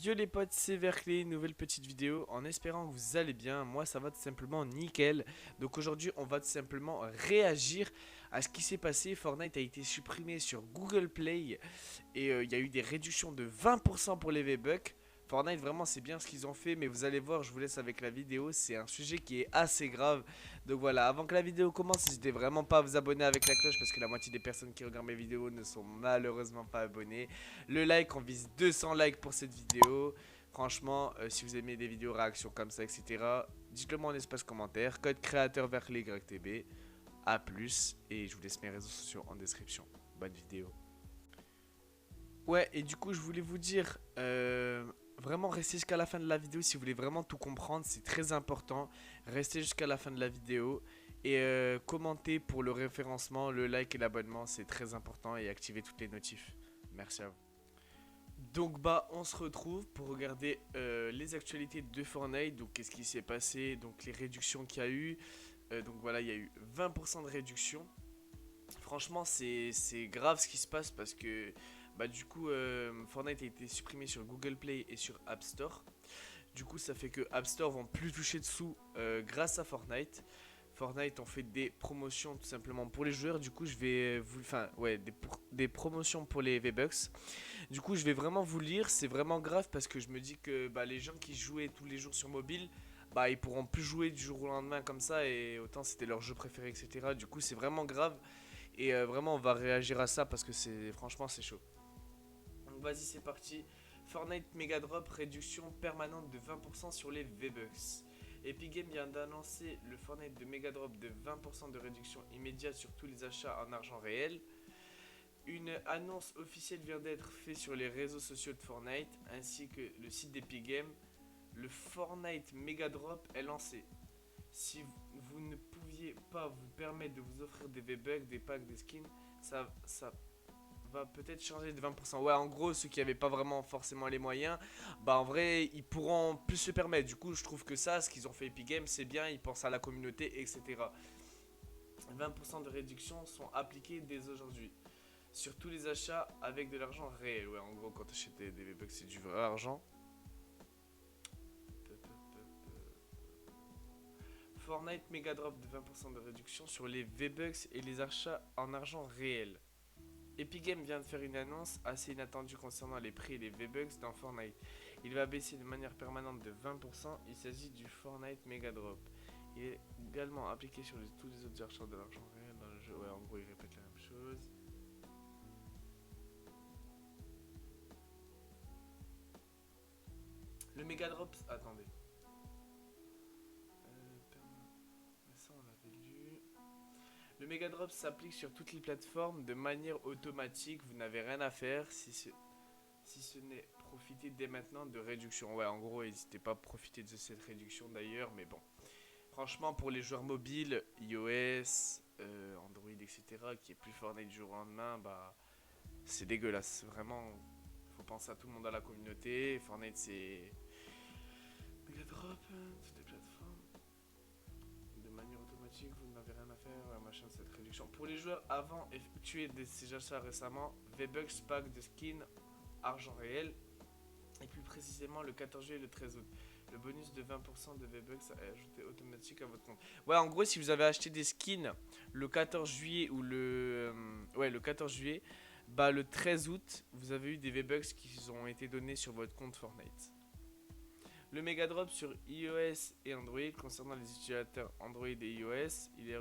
Yo les potes, c'est Verclé, nouvelle petite vidéo en espérant que vous allez bien. Moi ça va tout simplement nickel. Donc aujourd'hui on va tout simplement réagir à ce qui s'est passé. Fortnite a été supprimé sur Google Play et il y a eu des réductions de 20% pour les V-Bucks. Fortnite vraiment c'est bien ce qu'ils ont fait, mais vous allez voir, je vous laisse avec la vidéo, c'est un sujet qui est assez grave. Donc voilà, avant que la vidéo commence, n'hésitez vraiment pas à vous abonner avec la cloche parce que la moitié des personnes qui regardent mes vidéos ne sont malheureusement pas abonnées. Le like, on vise 200 likes pour cette vidéo. Franchement, si vous aimez des vidéos réactions comme ça, etc., dites-le moi en espace commentaire. Code créateur vers les YTB. A plus, et je vous laisse mes réseaux sociaux en description. Bonne vidéo. Ouais, et du coup, je voulais vous dire, vraiment restez jusqu'à la fin de la vidéo si vous voulez vraiment tout comprendre, c'est très important. Restez jusqu'à la fin de la vidéo et commentez pour le référencement, le like et l'abonnement, c'est très important, et activez toutes les notifs. Merci à vous. Donc bah on se retrouve pour regarder les actualités de Fortnite. Donc qu'est-ce qui s'est passé, donc les réductions qu'il y a eu. Donc voilà, il y a eu 20% de réduction. Franchement c'est grave ce qui se passe parce que bah du coup Fortnite a été supprimé sur Google Play et sur App Store. Du coup ça fait que App Store vont plus toucher de sous grâce à Fortnite. Fortnite ont fait des promotions tout simplement pour les joueurs. Du coup je vais vous... Enfin ouais, des promotions pour les V-Bucks. Du coup je vais vraiment vous lire. C'est vraiment grave parce que je me dis que bah, les gens qui jouaient tous les jours sur mobile, bah ils pourront plus jouer du jour au lendemain comme ça. Et autant c'était leur jeu préféré, etc. Du coup c'est vraiment grave. Et vraiment on va réagir à ça parce que c'est franchement c'est chaud. Donc vas-y c'est parti. Fortnite Mega Drop, réduction permanente de 20% sur les V-Bucks. Epic Games vient d'annoncer le Fortnite de Mega Drop de 20% de réduction immédiate sur tous les achats en argent réel. Une annonce officielle vient d'être faite sur les réseaux sociaux de Fortnite ainsi que le site d'Epic Games. Le Fortnite Mega Drop est lancé. Si vous ne pouviez pas vous permettre de vous offrir des V-Bucks, des packs, des skins, ça va peut-être changer de 20%. Ouais, en gros, ceux qui n'avaient pas vraiment forcément les moyens, bah en vrai, ils pourront plus se permettre. Du coup, je trouve que ça, ce qu'ils ont fait Epic Games, c'est bien. Ils pensent à la communauté, etc. 20% de réduction sont appliqués dès aujourd'hui sur tous les achats avec de l'argent réel. Ouais, en gros, quand tu achètes des V-Bucks, c'est du vrai argent. Fortnite Mega Drop de 20% de réduction sur les V-Bucks et les achats en argent réel. Epic Games vient de faire une annonce assez inattendue concernant les prix et les V-Bucks dans Fortnite. Il va baisser de manière permanente de 20%. Il s'agit du Fortnite Mega Drop. Il est également appliqué sur tous les autres achats de l'argent réel dans le jeu. Ouais, en gros, il répète la même chose. Le Mega Drop. Attendez. Ça, on l'avait lu. Le Mega Drop s'applique sur toutes les plateformes de manière automatique. Vous n'avez rien à faire si ce n'est profiter dès maintenant de réduction. Ouais, en gros, n'hésitez pas à profiter de cette réduction d'ailleurs, mais bon. Franchement, pour les joueurs mobiles, iOS, Android, etc., qui est plus Fortnite du jour au lendemain, bah, c'est dégueulasse. Vraiment, faut penser à tout le monde, à la communauté. Fortnite, c'est Mega Drop, toutes les plateformes. De manière automatique, vous n'avez rien à faire, machin, cette réduction. Pour les joueurs avant effectué ces achats récemment, V-Bucks, pack de skins, argent réel, et plus précisément le 14 juillet et le 13 août. Le bonus de 20% de V-Bucks est ajouté automatique à votre compte. Ouais, en gros, si vous avez acheté des skins le 14 juillet ou le 14 juillet, bah le 13 août, vous avez eu des V-Bucks qui ont été donnés sur votre compte Fortnite. Le Mega Drop sur iOS et Android concernant les utilisateurs Android et iOS, il est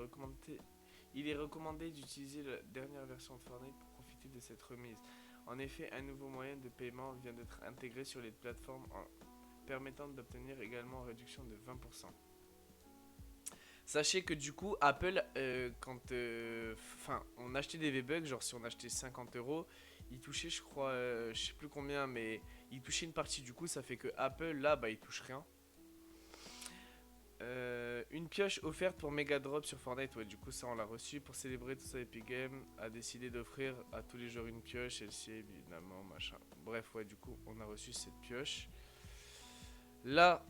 recommandé d'utiliser la dernière version de Fortnite pour profiter de cette remise. En effet, un nouveau moyen de paiement vient d'être intégré sur les plateformes permettant d'obtenir également une réduction de 20%. Sachez que du coup, Apple, quand on achetait des V-Bucks, genre si on achetait 50 €, il touchait, je crois, je sais plus combien, mais il touchait une partie. Du coup, ça fait que Apple, là, bah, il touche rien. Une pioche offerte pour Mega Drop sur Fortnite. Ouais, du coup, ça, on l'a reçu. Pour célébrer tout ça, Epic Games a décidé d'offrir à tous les joueurs une pioche. Celle-ci, évidemment, machin. Bref, ouais, du coup, on a reçu cette pioche. Là,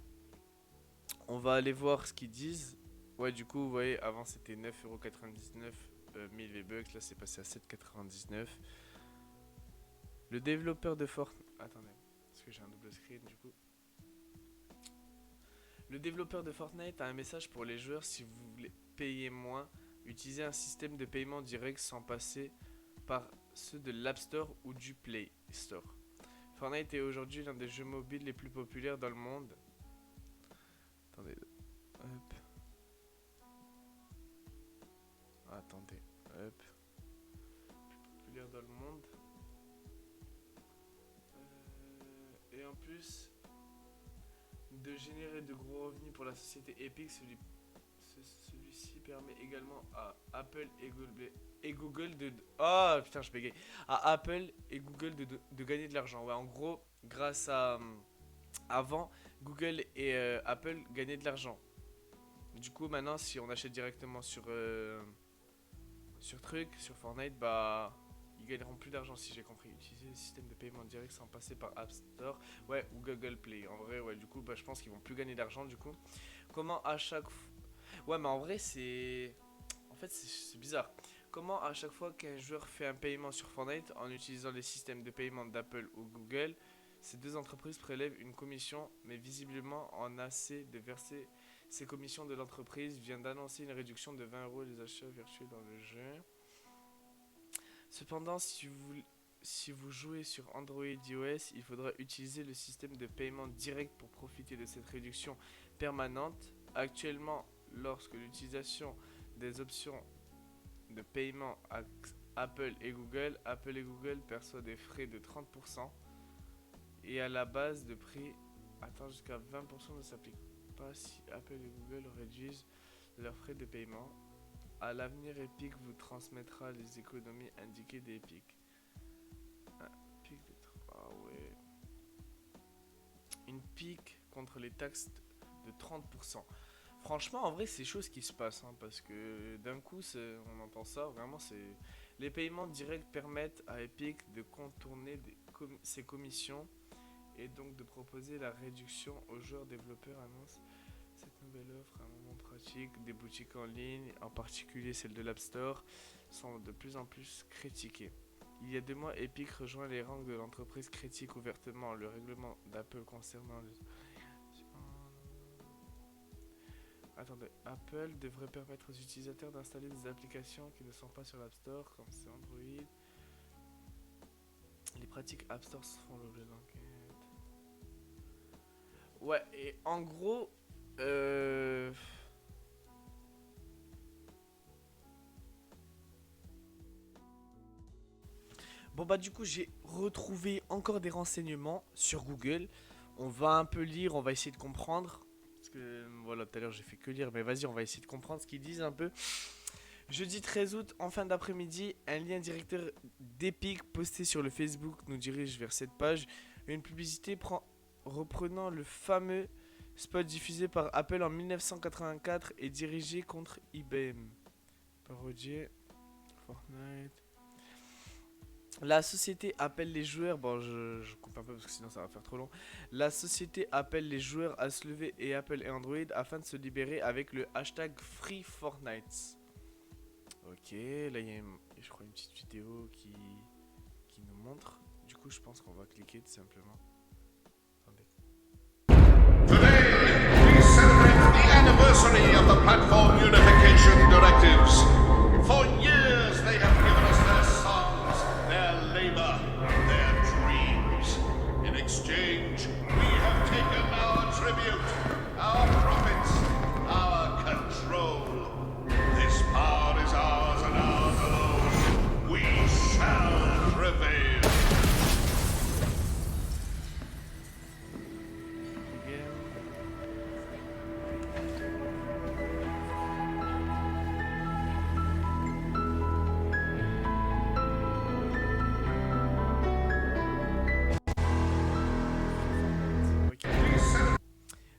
on va aller voir ce qu'ils disent. Ouais, du coup, vous voyez, avant c'était 9,99€, 1000 V-Bucks. Là, c'est passé à 7,99€. Le développeur de Fortnite. Attendez, parce que j'ai un double screen du coup. Le développeur de Fortnite a un message pour les joueurs: si vous voulez payer moins, utilisez un système de paiement direct sans passer par ceux de l'App Store ou du Play Store. Fortnite est aujourd'hui l'un des jeux mobiles les plus populaires dans le monde. Attendez. Hop. Attendez. Hop. Plus populaire dans le monde. Et en plus de générer de gros revenus pour la société Epic, celui-ci permet également à Apple et Google de... Oh putain, je bégaye. À Apple et Google de gagner de l'argent. Ouais, en gros, grâce à... avant, Google et Apple gagnaient de l'argent. Du coup, maintenant, si on achète directement sur sur Fortnite, bah... ils gagneront plus d'argent si j'ai compris. Utiliser le système de paiement direct sans passer par App Store, ouais, ou Google Play. En vrai, ouais, du coup, bah, je pense qu'ils vont plus gagner d'argent du coup. Comment à chaque fois... Ouais, mais en vrai, c'est... En fait, c'est bizarre. Comment à chaque fois qu'un joueur fait un paiement sur Fortnite en utilisant les systèmes de paiement d'Apple ou Google, ces deux entreprises prélèvent une commission, mais visiblement en assez de verser ces commissions de l'entreprise vient d'annoncer une réduction de 20 € des achats virtuels dans le jeu. Cependant, si vous jouez sur Android iOS, il faudra utiliser le système de paiement direct pour profiter de cette réduction permanente. Actuellement, lorsque l'utilisation des options de paiement Apple et Google perçoit des frais de 30% et à la base de prix atteint jusqu'à 20% ne s'applique pas si Apple et Google réduisent leurs frais de paiement. À l'avenir, Epic vous transmettra les économies indiquées d'Epic. Ah ouais. Une pique contre les taxes de 30%. Franchement, en vrai, c'est chose qui se passe, hein, parce que d'un coup, on entend ça, vraiment, c'est... Les paiements directs permettent à Epic de contourner ses commissions et donc de proposer la réduction aux joueurs développeurs, annonce cette nouvelle offre à un moment pratique. Des boutiques en ligne, en particulier celles de l'App Store, sont de plus en plus critiquées. Il y a 2 mois, Epic rejoint les rangs de l'entreprise critique ouvertement le règlement d'Apple concernant le... Attendez, Apple devrait permettre aux utilisateurs d'installer des applications qui ne sont pas sur l'App Store, comme c'est Android. Les pratiques App Store font l'objet d'enquête. Ouais, et en gros... Bon bah du coup j'ai retrouvé encore des renseignements sur Google. On va un peu lire, on va essayer de comprendre. Parce que voilà, tout à l'heure j'ai fait que lire, mais vas-y, on va essayer de comprendre ce qu'ils disent un peu. Jeudi 13 août, en fin d'après-midi, un lien directeur d'Epic posté sur le Facebook nous dirige vers cette page. Une publicité reprenant le fameux spot diffusé par Apple en 1984 et dirigé contre IBM. Parodier Fortnite. La société appelle les joueurs, bon je coupe un peu parce que sinon ça va faire trop long. La société appelle les joueurs à se lever et Apple et Android afin de se libérer avec le hashtag FreeFortnite. Ok, là il y a je crois une petite vidéo qui nous montre. Du coup je pense qu'on va cliquer tout simplement. Attendez. Today, we celebrate the anniversary of the Platform Unification Directives. For years, they have given us their songs, their labor, their dreams. In exchange, we have taken our tribute, our profits, our control. This power is ours and ours alone. We shall prevail.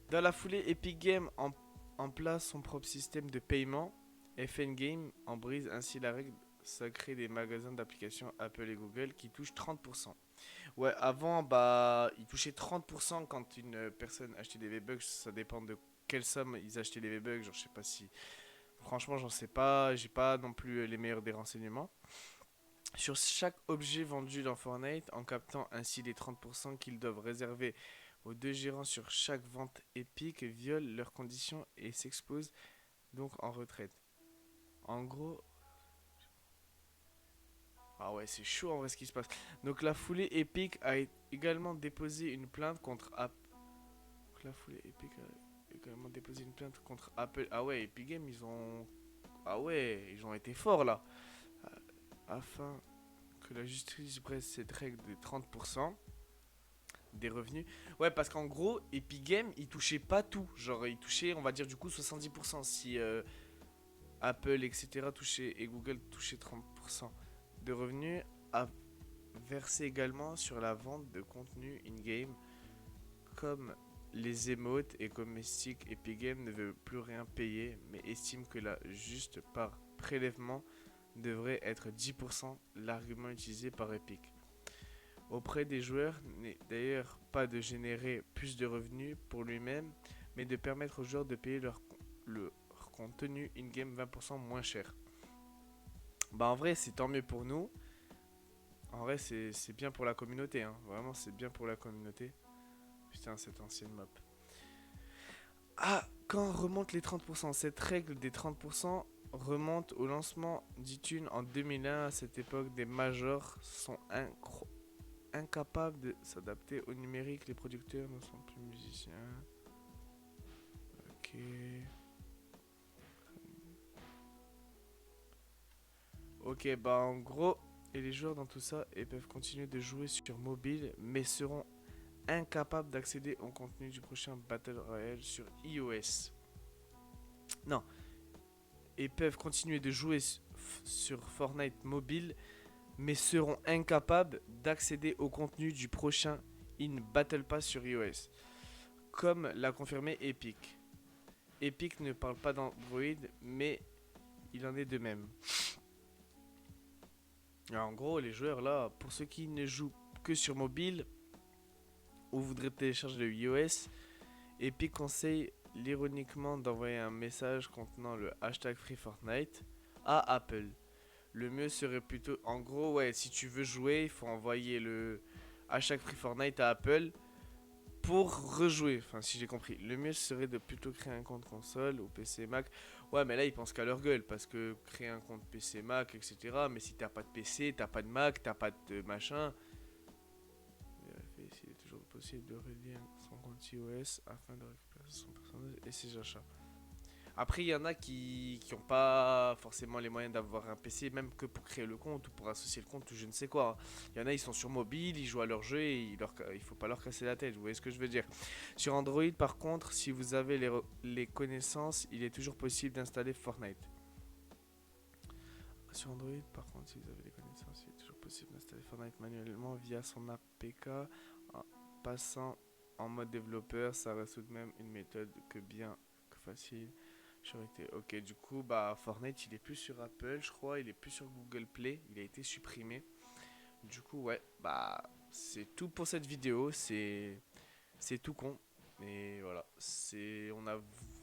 Dans la foulée, Epic Games en place son propre système de paiement. FN Game en brise ainsi la règle sacrée des magasins d'applications Apple et Google qui touchent 30%. Ouais, avant, bah, ils touchaient 30% quand une personne achetait des V-Bucks. Ça dépend de quelle somme ils achetaient les V-Bucks. Genre, je sais pas si... Franchement, j'en sais pas. J'ai pas non plus les meilleurs des renseignements. sur chaque objet vendu dans Fortnite, en captant ainsi les 30% qu'ils doivent réserver aux deux gérants sur chaque vente épique, violent leurs conditions et s'exposent donc en retraite. En gros, ah ouais, c'est chaud en vrai ce qui se passe. Donc la foulée épique a également déposé une plainte contre Apple. La foulée épique a également déposé une plainte contre Apple. Ah ouais, Epic Games, ils ont... Ah ouais, ils ont été forts là. Afin que la justice bresse cette règle de 30% des revenus. Ouais, parce qu'en gros, Epic Games, ils touchaient pas tout. Genre, ils touchaient, on va dire du coup, 70% si Apple, etc. touchaient et Google touchaient 30% de revenus à verser également sur la vente de contenu in-game comme les émotes et comme Mystic. Epic Games ne veut plus rien payer mais estime que la juste par prélèvement devrait être 10%, l'argument utilisé par Epic. Auprès des joueurs n'est d'ailleurs pas de générer plus de revenus pour lui-même, mais de permettre aux joueurs de payer leur contenu in-game 20% moins cher. Bah en vrai c'est tant mieux pour nous. En vrai c'est bien pour la communauté, hein. Vraiment c'est bien pour la communauté. Putain cette ancienne map. Ah, quand remontent les 30%? Cette règle des 30% remonte au lancement d'iTunes en 2001. À cette époque, des majors sont incapables de s'adapter au numérique. Les producteurs ne sont plus musiciens. Ok. Ok, bah en gros, et les joueurs dans tout ça et peuvent continuer de jouer sur mobile, mais seront incapables d'accéder au contenu du prochain Battle Royale sur iOS. Non, et peuvent continuer de jouer sur Fortnite mobile, mais seront incapables d'accéder au contenu du prochain In Battle Pass sur iOS, comme l'a confirmé Epic. Epic ne parle pas d'Android, mais il en est de même. Alors, en gros, les joueurs là, pour ceux qui ne jouent que sur mobile ou voudraient télécharger le iOS, Epic conseille l'ironiquement d'envoyer un message contenant le hashtag FreeFortnite à Apple. Le mieux serait plutôt, en gros, ouais, si tu veux jouer, il faut envoyer le hashtag FreeFortnite à Apple pour rejouer. Enfin, si j'ai compris. Le mieux serait de plutôt créer un compte console ou PC Mac. Ouais, mais là, ils pensent qu'à leur gueule parce que créer un compte PC Mac, etc. Mais si t'as pas de PC, t'as pas de Mac, t'as pas de machin. Il est toujours possible de relier son compte iOS afin de récupérer son personnage et ses achats. Après, il y en a qui n'ont pas forcément les moyens d'avoir un PC, même que pour créer le compte ou pour associer le compte ou je ne sais quoi. Il y en a, ils sont sur mobile, ils jouent à leur jeu et il faut pas leur casser la tête. Vous voyez ce que je veux dire? Sur Android, par contre, si vous avez les connaissances, il est toujours possible d'installer Fortnite. Sur Android, par contre, si vous avez les connaissances, il est toujours possible d'installer Fortnite manuellement via son APK en passant en mode développeur. Ça reste tout de même une méthode bien que facile. Ok, du coup, bah Fortnite, il est plus sur Apple, je crois, il est plus sur Google Play, il a été supprimé. Du coup, ouais, bah c'est tout pour cette vidéo, c'est tout con. Mais voilà,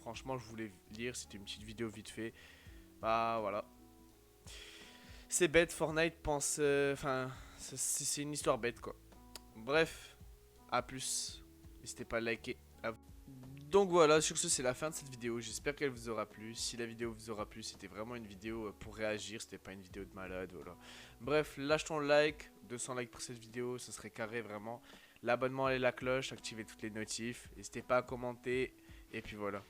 franchement, je voulais lire, c'était une petite vidéo vite fait. Bah voilà. C'est bête, Fortnite pense enfin c'est une histoire bête quoi. Bref, à plus. N'hésitez pas à liker. Donc voilà, sur ce c'est la fin de cette vidéo, j'espère qu'elle vous aura plu. Si la vidéo vous aura plu, c'était vraiment une vidéo pour réagir, c'était pas une vidéo de malade, voilà. Bref, lâche ton like, 200 likes pour cette vidéo, ce serait carré vraiment. L'abonnement et la cloche, activez toutes les notifs, n'hésitez pas à commenter, et puis voilà.